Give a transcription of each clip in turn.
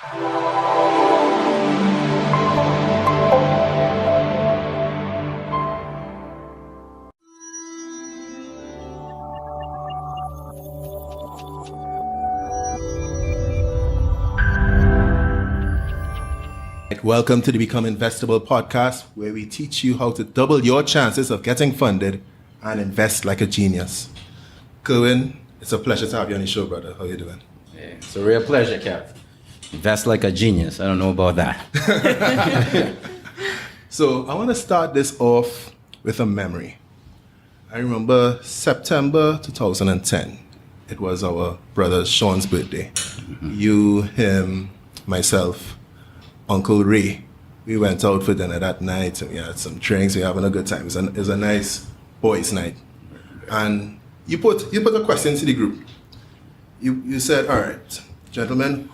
Welcome to the Become Investable podcast, where we teach you how to double your chances of getting funded and invest like a genius. Kerwyn, it's a pleasure to have you on the show, brother. How you doing? Yeah, it's a real pleasure, Kev. Invest like a genius. I don't know about that. So I want to start this off with a memory. I remember September 2010. It was our brother Sean's birthday. Mm-hmm. You, him, myself, Uncle Ray, we went out for dinner that night and we had some drinks, we were having a good time. It was a nice boys' night. And you put a question to the group. You said, all right, gentlemen,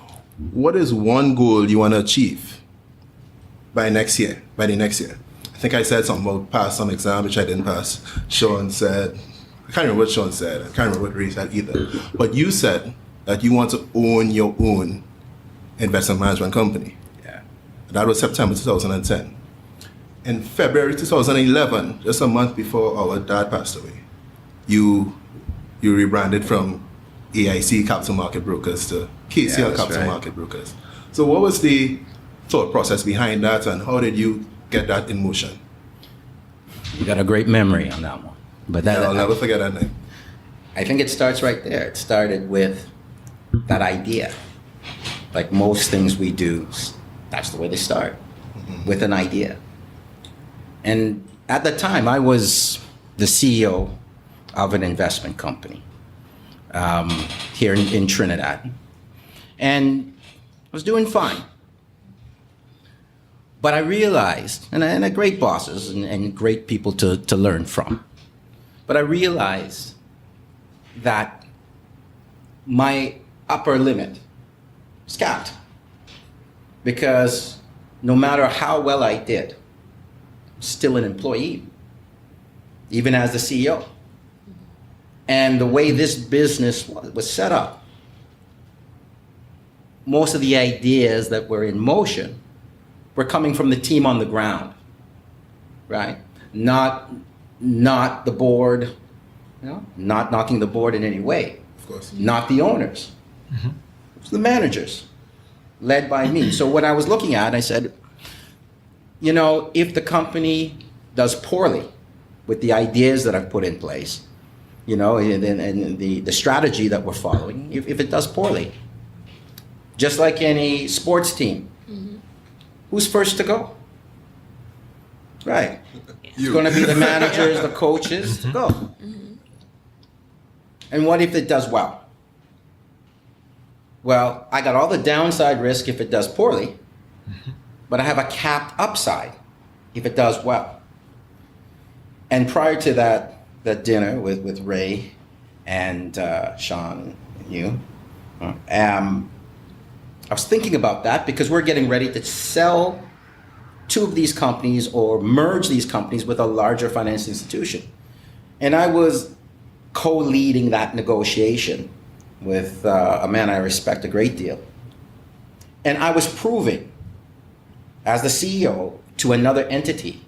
what is one goal you want to achieve by the next year? I think I said something about pass some exam, which I didn't pass. Sean said, I can't remember what Sean said, I can't remember what Ray said either. But you said that you want to own your own investment management company. That was September 2010. In February 2011, just a month before our dad passed away, you rebranded from AIC Capital Market Brokers to KCL Capital Market Brokers. So what was the thought process behind that, and how did you get that in motion? You got a great memory on that one. But I'll never forget that name. I think it starts right there. It started with that idea. Like most things we do, that's the way they start, with an idea. And at the time, I was the CEO of an investment company here in Trinidad. And I was doing fine. But I realized, and great bosses and great people to learn from, but I realized that my upper limit was capped. Because no matter how well I did, I'm still an employee, even as the CEO. And the way this business was set up, most of the ideas that were in motion were coming from the team on the ground, right? Not the board, not knocking the board in any way. Of course. Not the owners. Mm-hmm. It was the managers, led by me. So what I was looking at, I said, if the company does poorly with the ideas that I've put in place, and the strategy that we're following, if it does poorly, just like any sports team, who's first to go? Right. It's going to be the managers, the coaches to go. Mm-hmm. And what if it does well? Well, I got all the downside risk if it does poorly, but I have a capped upside if it does well. And prior to that dinner with Ray and Sean and you, I was thinking about that because we're getting ready to sell two of these companies or merge these companies with a larger financial institution. And I was co-leading that negotiation with a man I respect a great deal. And I was proving, as the CEO to another entity,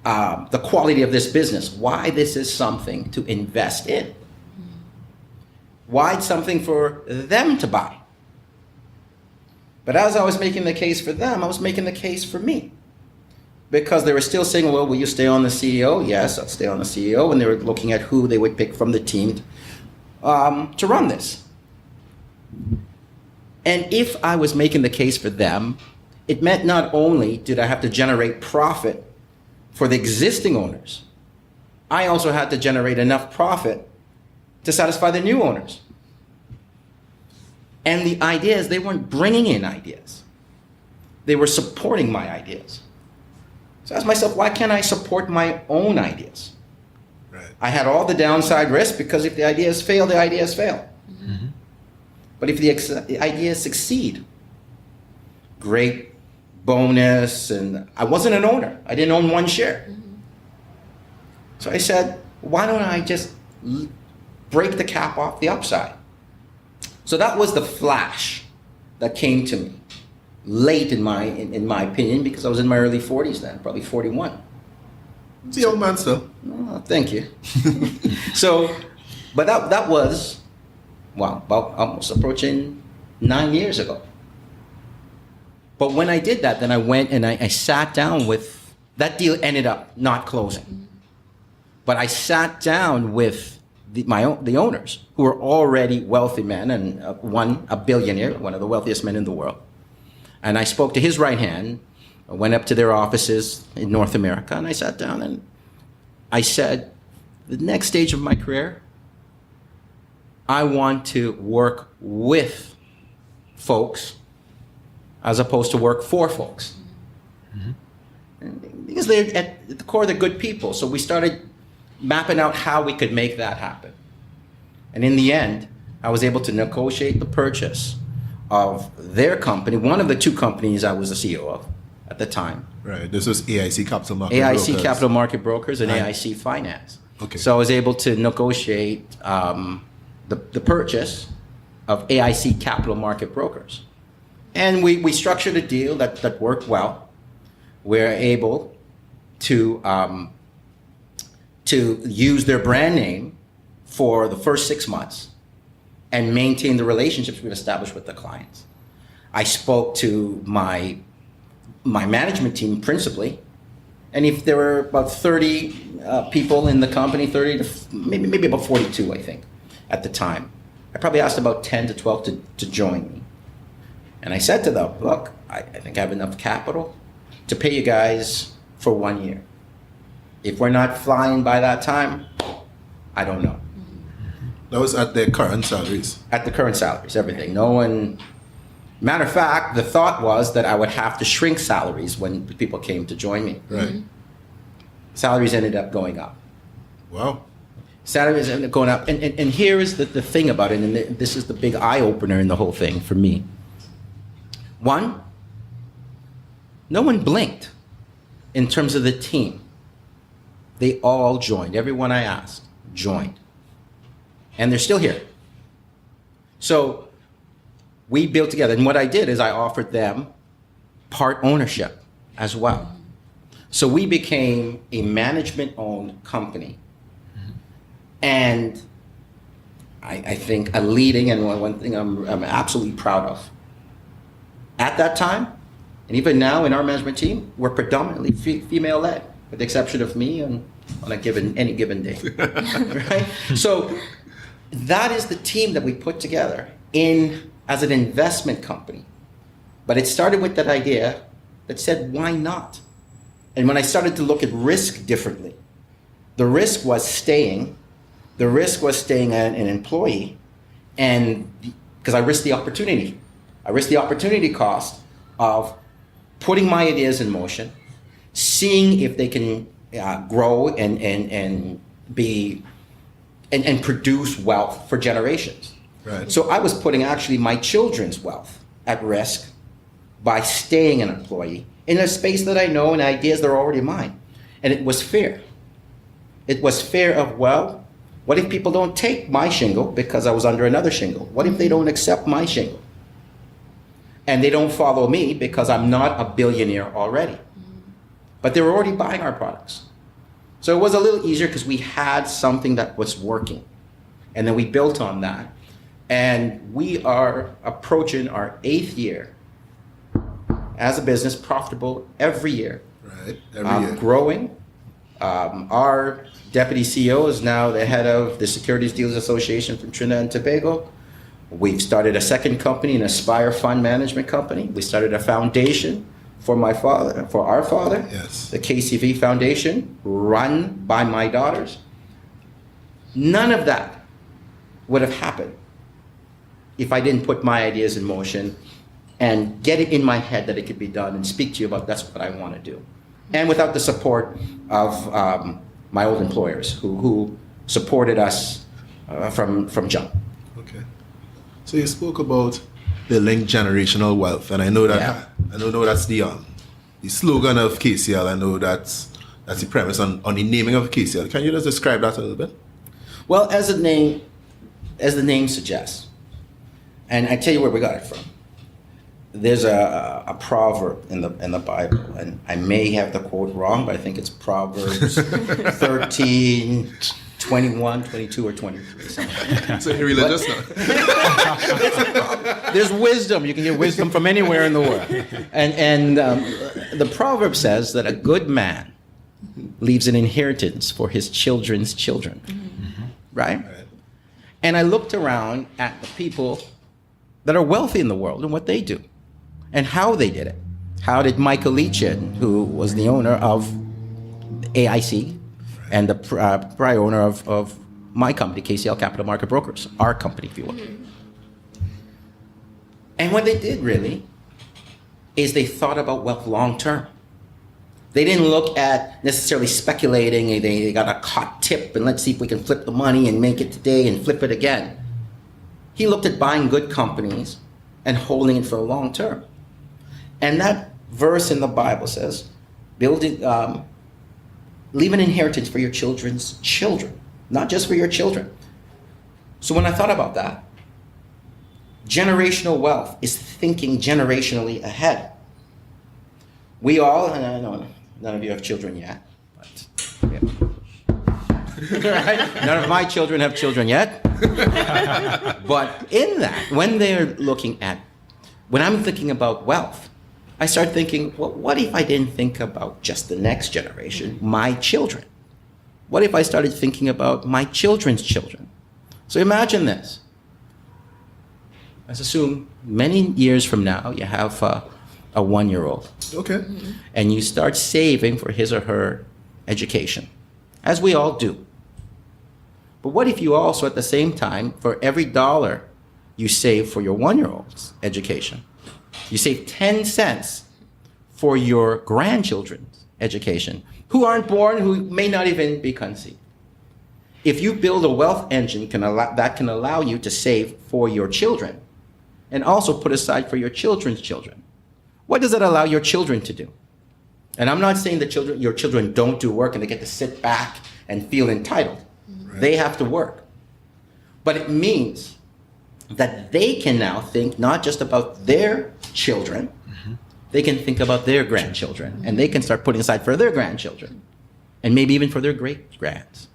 the quality of this business, why this is something to invest in. Why it's something for them to buy. But as I was making the case for them, I was making the case for me. Because they were still saying, well, will you stay on the CEO? Yes, I'll stay on the CEO. And they were looking at who they would pick from the team to run this. And if I was making the case for them, it meant not only did I have to generate profit for the existing owners, I also had to generate enough profit to satisfy the new owners. And the ideas, they weren't bringing in ideas. They were supporting my ideas. So I asked myself, why can't I support my own ideas? Right. I had all the downside risk because if the ideas fail, the ideas fail. Mm-hmm. But if the ideas succeed, great bonus, and I wasn't an owner. I didn't own one share. Mm-hmm. So I said, why don't I just break the cap off the upside? So that was the flash that came to me late in my opinion, because I was in my early 40s then, probably 41. It's a young man still. Oh, thank you. So, but that was, well, about almost approaching 9 years ago. But when I did that, then I went and I sat down with, that deal ended up not closing. But I sat down with the owners, who were already wealthy men, and one, a billionaire, one of the wealthiest men in the world. And I spoke to his right hand. I went up to their offices in North America, and I sat down and I said, the next stage of my career, I want to work with folks as opposed to work for folks. Mm-hmm. Because they're at the core, they're good people. So we started mapping out how we could make that happen. And in the end, I was able to negotiate the purchase of their company, one of the two companies I was the CEO of at the time. Right. This was AIC Capital Market AIC Brokers. Capital Market Brokers and Right. AIC Finance. Okay. So I was able to negotiate the purchase of AIC Capital Market Brokers. And we structured a deal that worked well. We're able to use their brand name for the first 6 months and maintain the relationships we've established with the clients. I spoke to my management team principally, and if there were about 30 people in the company, 30 to maybe about 42, I think, at the time, I probably asked about 10 to 12 to join me. And I said to them, look, I think I have enough capital to pay you guys for 1 year. If we're not flying by that time, I don't know. That was at their current salaries. At the current salaries, everything. No one. Matter of fact, the thought was that I would have to shrink salaries when people came to join me. Right. Mm-hmm. Salaries ended up going up. Wow. Salaries ended up going up. And here is the thing about it, and this is the big eye opener in the whole thing for me. One, no one blinked in terms of the team. They all joined. Everyone I asked joined. And they're still here. So we built together. And what I did is I offered them part ownership as well. So we became a management-owned company. And I think a leading, and one thing I'm absolutely proud of. At that time, and even now in our management team, we're predominantly female-led, with the exception of me on any given day. Right? So that is the team that we put together as an investment company. But it started with that idea that said, why not? And when I started to look at risk differently, the risk was staying an employee, and because I risked the opportunity. I risked the opportunity cost of putting my ideas in motion, seeing if they can grow and produce wealth for generations. Right. So I was putting actually my children's wealth at risk by staying an employee in a space that I know and ideas that are already mine. And it was fair. It was fair of, well, what if people don't take my shingle because I was under another shingle? What if they don't accept my shingle? And they don't follow me because I'm not a billionaire already. But they were already buying our products. So it was a little easier because we had something that was working. And then we built on that. And we are approaching our 8th year as a business, profitable every year. Right. Every year. Growing. Our deputy CEO is now the head of the Securities Dealers Association from Trinidad and Tobago. We've started a second company, an Aspire Fund Management Company. We started a foundation for our father, Yes. the KCV Foundation, run by my daughters. None of that would have happened if I didn't put my ideas in motion and get it in my head that it could be done and speak to you about that's what I want to do. And without the support of my old employers who supported us from jump. Okay. So you spoke about building generational wealth, and I know that Yeah. I know that's the slogan of KCL. I know that's the premise on the naming of KCL. Can you just describe that a little bit? Well, as the name suggests, and I tell you where we got it from. there's a proverb in the Bible, and I may have the quote wrong, but I think it's Proverbs 13, 21, 22, or 23. Something like that. So you're religious now? There's wisdom. You can get wisdom from anywhere in the world. And the proverb says that a good man leaves an inheritance for his children's children. Mm-hmm. Right? And I looked around at the people that are wealthy in the world and what they do and how they did it. How did Michael Leachin, who was the owner of AIC and the prior owner of my company, KCL Capital Market Brokers, our company, if you will. Mm-hmm. And what they did really is they thought about wealth long term. They didn't look at necessarily speculating. They got a hot tip and let's see if we can flip the money and make it today and flip it again. He looked at buying good companies and holding it for a long term. And that verse in the Bible says, leave an inheritance for your children's children, not just for your children. So when I thought about that, generational wealth is thinking generationally ahead. We all, and I know none of you have children yet, but yeah. Right? None of my children have children yet. But in that, when I'm thinking about wealth, I start thinking, well, what if I didn't think about just the next generation, my children? What if I started thinking about my children's children? So imagine this. Let's assume many years from now, you have a 1-year-old. Okay. And you start saving for his or her education, as we all do. But what if you also, at the same time, for every dollar you save for your 1-year-old's education, you save 10 cents for your grandchildren's education, who aren't born, who may not even be conceived? If you build a wealth engine that can allow you to save for your children and also put aside for your children's children, what does it allow your children to do? And I'm not saying that your children don't do work and they get to sit back and feel entitled. Right. They have to work. But it means that they can now think not just about their children, mm-hmm. they can think about their grandchildren, mm-hmm. and they can start putting aside for their grandchildren, and maybe even for their great-grands.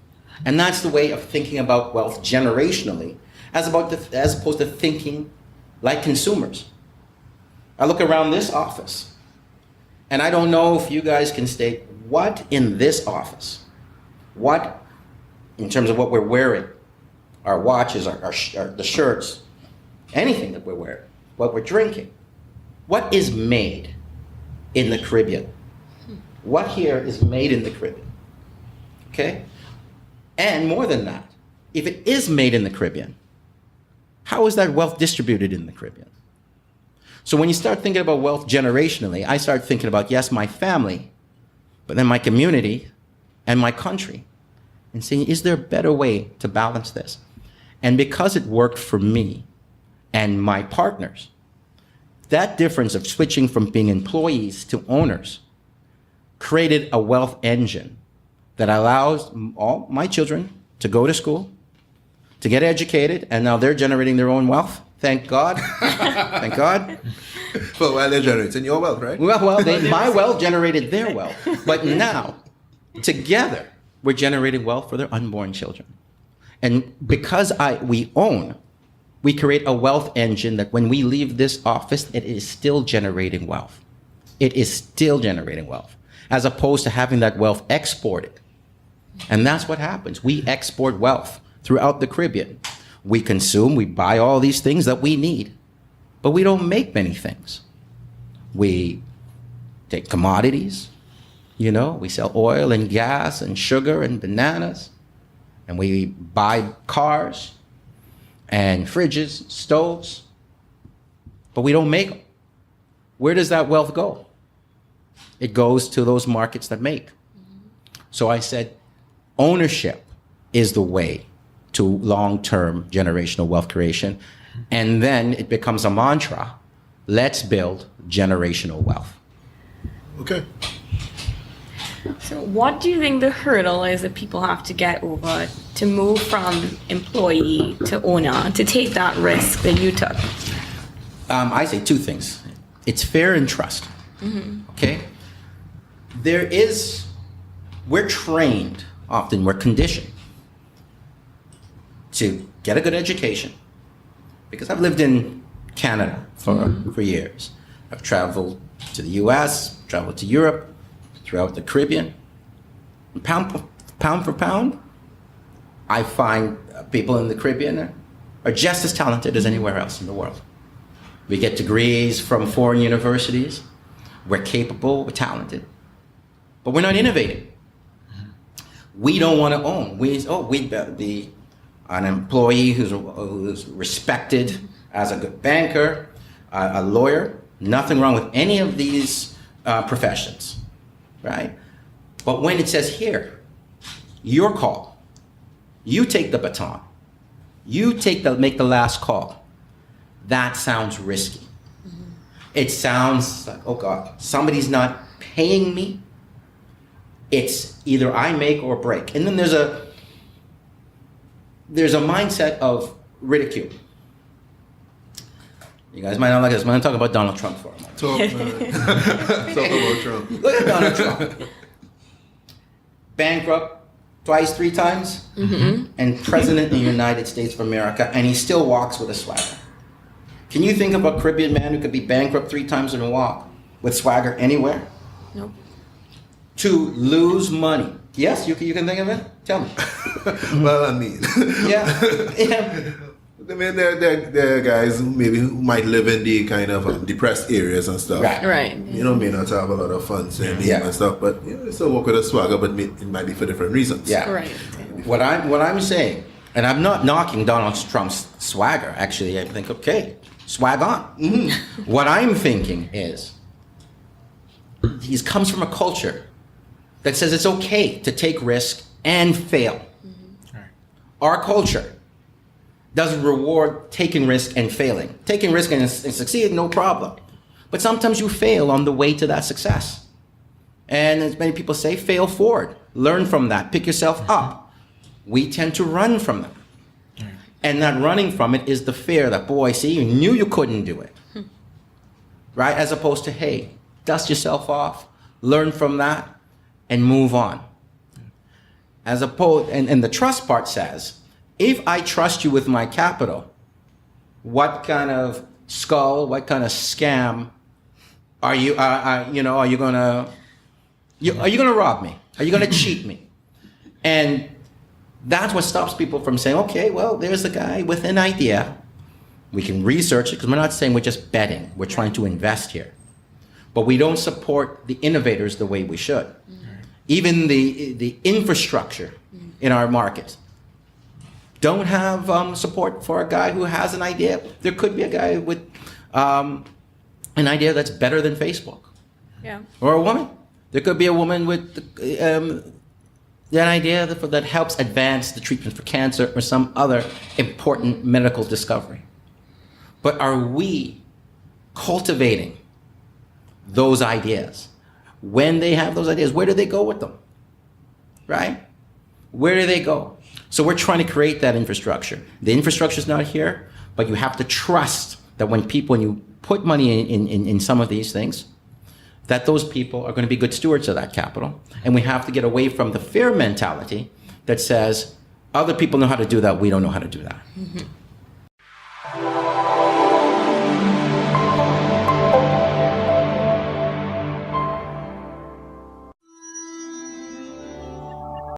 And that's the way of thinking about wealth generationally, as opposed to thinking like consumers. I look around this office, and I don't know if you guys can state what in this office, what in terms of what we're wearing, our watches, the shirts, anything that we're wearing, what we're drinking, what is made in the Caribbean? What here is made in the Caribbean? Okay? And more than that, if it is made in the Caribbean, how is that wealth distributed in the Caribbean? So when you start thinking about wealth generationally, I start thinking about, yes, my family, but then my community and my country, and saying, is there a better way to balance this? And because it worked for me and my partners, that difference of switching from being employees to owners created a wealth engine that allows all my children to go to school, to get educated, and now they're generating their own wealth. Thank God. Thank God. But while they're generating your wealth, right? Well, my wealth generated their wealth. But now, together, we're generating wealth for their unborn children. And because we own, we create a wealth engine that when we leave this office, it is still generating wealth. It is still generating wealth, as opposed to having that wealth exported. And that's what happens. We export wealth throughout the Caribbean. We consume, we buy all these things that we need, but we don't make many things. We take commodities, we sell oil and gas and sugar and bananas, and we buy cars and fridges, stoves, but we don't make them. Where does that wealth go? It goes to those markets that make. So I said, ownership is the way to long-term generational wealth creation. And then it becomes a mantra, let's build generational wealth. Okay. So what do you think the hurdle is that people have to get over to move from employee to owner, to take that risk that you took? I say two things. It's fear and trust. Okay? We're trained, often we're conditioned to get a good education. Because I've lived in Canada for years. I've traveled to the US, traveled to Europe, throughout the Caribbean. Pound for pound, I find people in the Caribbean are just as talented as anywhere else in the world. We get degrees from foreign universities. We're capable, we're talented, but we're not innovating. We don't want to own. We'd be an employee who's respected as a good banker, a lawyer. Nothing wrong with any of these professions, right? But when it says here, your call, you take the baton, make the last call, that sounds risky. It sounds like, oh God, somebody's not paying me. It's either I make or break. And then there's a mindset of ridicule. You guys might not like this. I'm going to talk about Donald Trump for a moment. Talk about Trump. Look at Donald Trump. Bankrupt twice, 3 times, and president of the United States of America, and he still walks with a swagger. Can you think of a Caribbean man who could be bankrupt 3 times and walk with swagger anywhere? Nope. To lose money. Yes, you can think of it? Tell me. Well, I mean, Yeah. I mean, there are guys who might live in the kind of depressed areas and stuff. Right. Right. You know, may not have a lot of funds and Yeah. and stuff, but you know, they still walk with a swagger, but it might be for different reasons. Yeah. Right. What I'm saying, and I'm not knocking Donald Trump's swagger. Actually, I think, okay, swag on. What I'm thinking is, he comes from a culture that says it's okay to take risk and fail. Right. Our culture doesn't reward taking risk and failing. Taking risk and succeed, no problem. But sometimes you fail on the way to that success. And as many people say, fail forward. Learn from that. Pick yourself up. We tend to run from them. And that running from it is the fear that, boy, see, you knew you couldn't do it. Right? As opposed to, hey, dust yourself off, learn from that, and move on. As opposed, and the trust part says, if I trust you with my capital, what kind of skull, what kind of scam are you gonna rob me? Are you gonna cheat me? And that's what stops people from saying, okay, well, there's a guy with an idea. We can research it, because we're not saying we're just betting. We're trying to invest here. But we don't support the innovators the way we should. Even the infrastructure in our market don't have support for a guy who has an idea. There could be a guy with an idea that's better than Facebook. Yeah. Or a woman. There could be a woman with an idea that helps advance the treatment for cancer or some other important medical discovery. But are we cultivating those ideas? When they have those ideas, where do they go with them? Right? Where do they go? So we're trying to create that infrastructure. The infrastructure is not here, but you have to trust that when you put money in some of these things, that those people are going to be good stewards of that capital. And we have to get away from the fear mentality that says, other people know how to do that, we don't know how to do that.